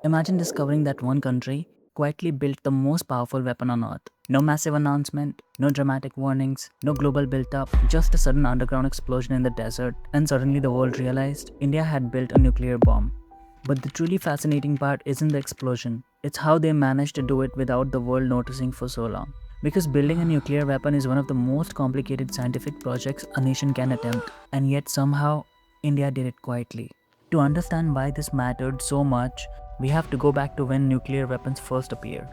Imagine discovering that one country quietly built the most powerful weapon on earth. No massive announcement, no dramatic warnings, no global build up, just a sudden underground explosion in the desert, and suddenly the world realized India had built a nuclear bomb. But the truly fascinating part isn't the explosion, it's how they managed to do it without the world noticing for so long. Because building a nuclear weapon is one of the most complicated scientific projects a nation can attempt, and yet somehow India did it quietly. To understand why this mattered so much, we have to go back to when nuclear weapons first appeared.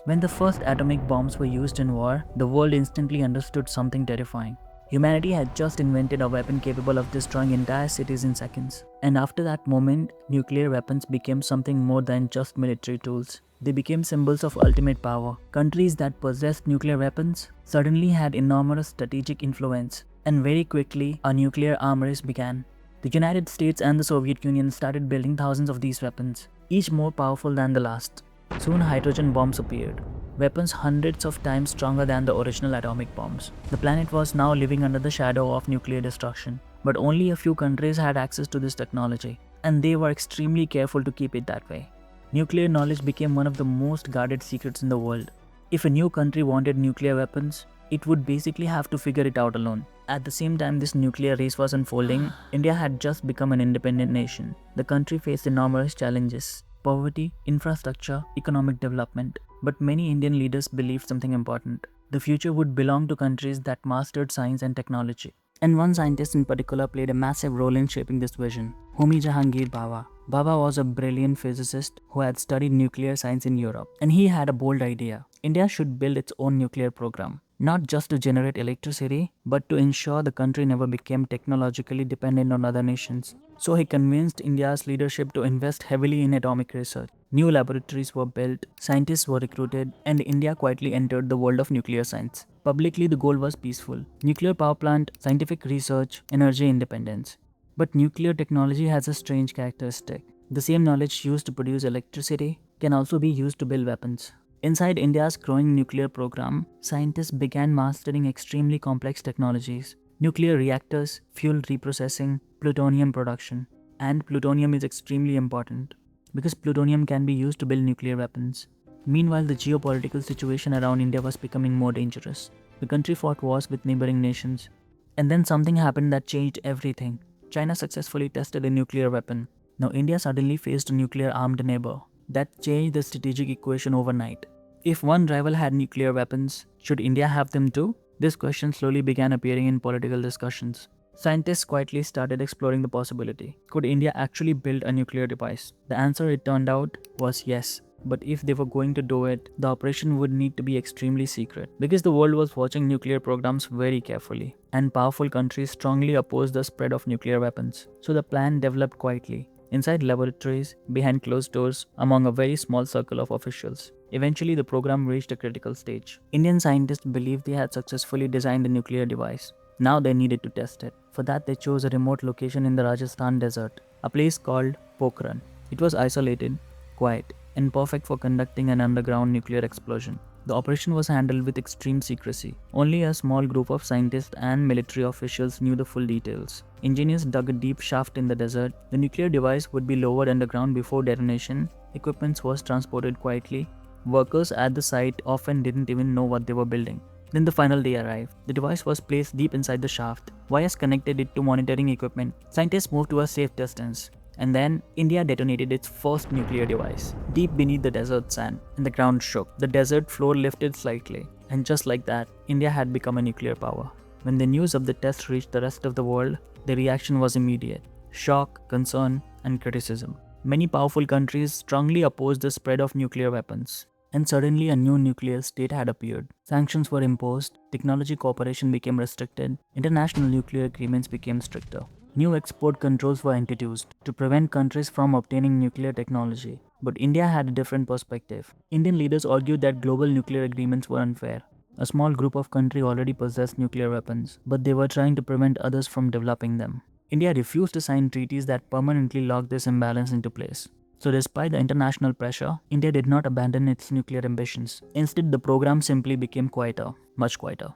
When the first atomic bombs were used in war, the world instantly understood something terrifying. Humanity had just invented a weapon capable of destroying entire cities in seconds. And after that moment, nuclear weapons became something more than just military tools. They became symbols of ultimate power. Countries that possessed nuclear weapons suddenly had enormous strategic influence, and very quickly, a nuclear arms race began. The United States and the Soviet Union started building thousands of these weapons, each more powerful than the last. Soon hydrogen bombs appeared, weapons hundreds of times stronger than the original atomic bombs. The planet was now living under the shadow of nuclear destruction, but only a few countries had access to this technology, and they were extremely careful to keep it that way. Nuclear knowledge became one of the most guarded secrets in the world. If a new country wanted nuclear weapons, it would basically have to figure it out alone. At the same time this nuclear race was unfolding, India had just become an independent nation. The country faced enormous challenges: poverty, infrastructure, economic development. But many Indian leaders believed something important. The future would belong to countries that mastered science and technology. And one scientist in particular played a massive role in shaping this vision: Homi Jahangir Bhabha. Bhabha was a brilliant physicist who had studied nuclear science in Europe, and he had a bold idea. India should build its own nuclear program, not just to generate electricity, but to ensure the country never became technologically dependent on other nations. So he convinced India's leadership to invest heavily in atomic research. New laboratories were built, scientists were recruited, and India quietly entered the world of nuclear science. Publicly, the goal was peaceful: nuclear power plant, scientific research, energy independence. But nuclear technology has a strange characteristic. The same knowledge used to produce electricity can also be used to build weapons. Inside India's growing nuclear program, scientists began mastering extremely complex technologies: nuclear reactors, fuel reprocessing, plutonium production. And plutonium is extremely important because plutonium can be used to build nuclear weapons. Meanwhile, the geopolitical situation around India was becoming more dangerous. The country fought wars with neighboring nations. And then something happened that changed everything. China successfully tested a nuclear weapon. Now India suddenly faced a nuclear-armed neighbor. That changed the strategic equation overnight. If one rival had nuclear weapons, should India have them too? This question slowly began appearing in political discussions. Scientists quietly started exploring the possibility. Could India actually build a nuclear device? The answer, it turned out, was yes. But if they were going to do it, the operation would need to be extremely secret, because the world was watching nuclear programs very carefully, and powerful countries strongly opposed the spread of nuclear weapons. So the plan developed quietly, inside laboratories, behind closed doors, among a very small circle of officials. Eventually, the program reached a critical stage. Indian scientists believed they had successfully designed a nuclear device. Now they needed to test it. For that, they chose a remote location in the Rajasthan desert, a place called Pokhran. It was isolated, quiet, and perfect for conducting an underground nuclear explosion. The operation was handled with extreme secrecy. Only a small group of scientists and military officials knew the full details. Engineers dug a deep shaft in the desert. The nuclear device would be lowered underground before detonation. Equipment was transported quietly. Workers at the site often didn't even know what they were building. Then the final day arrived. The device was placed deep inside the shaft. Wires connected it to monitoring equipment. Scientists moved to a safe distance. And then India detonated its first nuclear device. Deep beneath the desert sand, and the ground shook. The desert floor lifted slightly. And just like that, India had become a nuclear power. When the news of the test reached the rest of the world, the reaction was immediate: shock, concern, and criticism. Many powerful countries strongly opposed the spread of nuclear weapons. And suddenly a new nuclear state had appeared. Sanctions were imposed, technology cooperation became restricted, international nuclear agreements became stricter. New export controls were introduced to prevent countries from obtaining nuclear technology. But India had a different perspective. Indian leaders argued that global nuclear agreements were unfair. A small group of countries already possessed nuclear weapons, but they were trying to prevent others from developing them. India refused to sign treaties that permanently locked this imbalance into place. So despite the international pressure, India did not abandon its nuclear ambitions. Instead, the program simply became quieter, much quieter.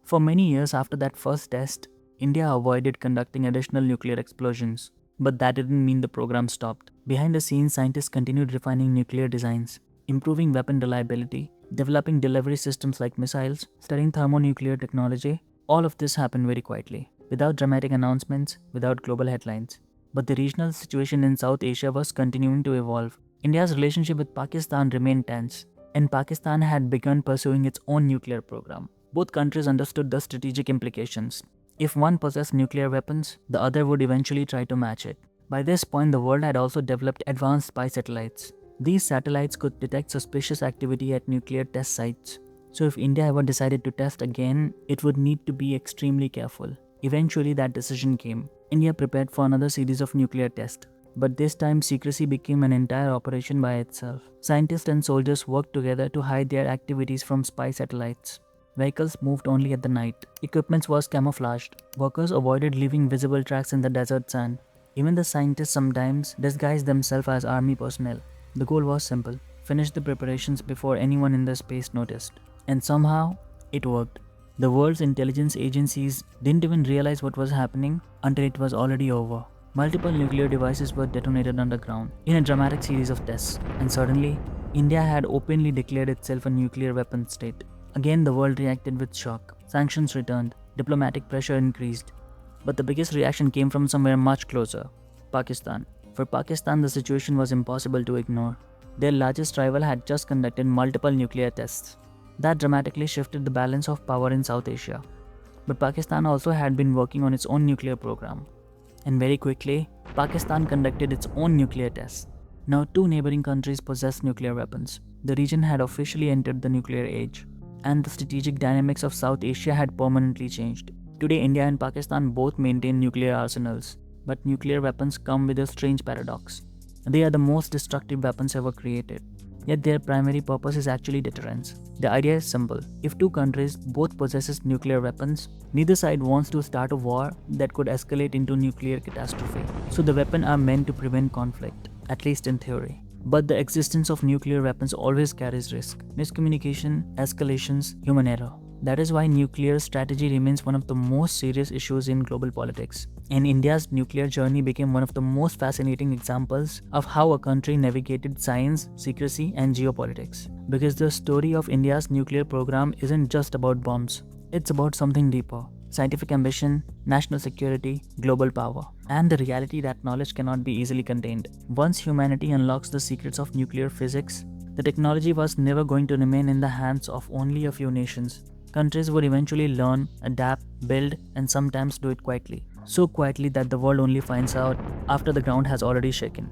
For many years after that first test, India avoided conducting additional nuclear explosions. But that didn't mean the program stopped. Behind the scenes, scientists continued refining nuclear designs, improving weapon reliability, developing delivery systems like missiles, studying thermonuclear technology. All of this happened very quietly, without dramatic announcements, without global headlines. But the regional situation in South Asia was continuing to evolve. India's relationship with Pakistan remained tense, and Pakistan had begun pursuing its own nuclear program. Both countries understood the strategic implications. If one possessed nuclear weapons, the other would eventually try to match it. By this point, the world had also developed advanced spy satellites. These satellites could detect suspicious activity at nuclear test sites. So if India ever decided to test again, it would need to be extremely careful. Eventually, that decision came. India prepared for another series of nuclear tests. But this time, secrecy became an entire operation by itself. Scientists and soldiers worked together to hide their activities from spy satellites. Vehicles moved only at the night. Equipment was camouflaged. Workers avoided leaving visible tracks in the desert sand. Even the scientists sometimes disguised themselves as army personnel. The goal was simple: finish the preparations before anyone in the space noticed. And somehow, it worked. The world's intelligence agencies didn't even realize what was happening until it was already over. Multiple nuclear devices were detonated underground in a dramatic series of tests, and suddenly, India had openly declared itself a nuclear weapon state. Again, the world reacted with shock. Sanctions returned, diplomatic pressure increased. But the biggest reaction came from somewhere much closer: Pakistan. For Pakistan, the situation was impossible to ignore. Their largest rival had just conducted multiple nuclear tests. That dramatically shifted the balance of power in South Asia. But Pakistan also had been working on its own nuclear program. And very quickly, Pakistan conducted its own nuclear tests. Now, two neighboring countries possessed nuclear weapons. The region had officially entered the nuclear age, and the strategic dynamics of South Asia had permanently changed. Today, India and Pakistan both maintain nuclear arsenals, but nuclear weapons come with a strange paradox. They are the most destructive weapons ever created, yet their primary purpose is actually deterrence. The idea is simple: if two countries both possesses nuclear weapons, neither side wants to start a war that could escalate into nuclear catastrophe. So the weapons are meant to prevent conflict, at least in theory. But the existence of nuclear weapons always carries risk: miscommunication, escalations, human error. That is why nuclear strategy remains one of the most serious issues in global politics. And India's nuclear journey became one of the most fascinating examples of how a country navigated science, secrecy, and geopolitics. Because the story of India's nuclear program isn't just about bombs, it's about something deeper: scientific ambition, national security, global power, and the reality that knowledge cannot be easily contained. Once humanity unlocks the secrets of nuclear physics, the technology was never going to remain in the hands of only a few nations. Countries would eventually learn, adapt, build, and sometimes do it quietly. So quietly that the world only finds out after the ground has already shaken.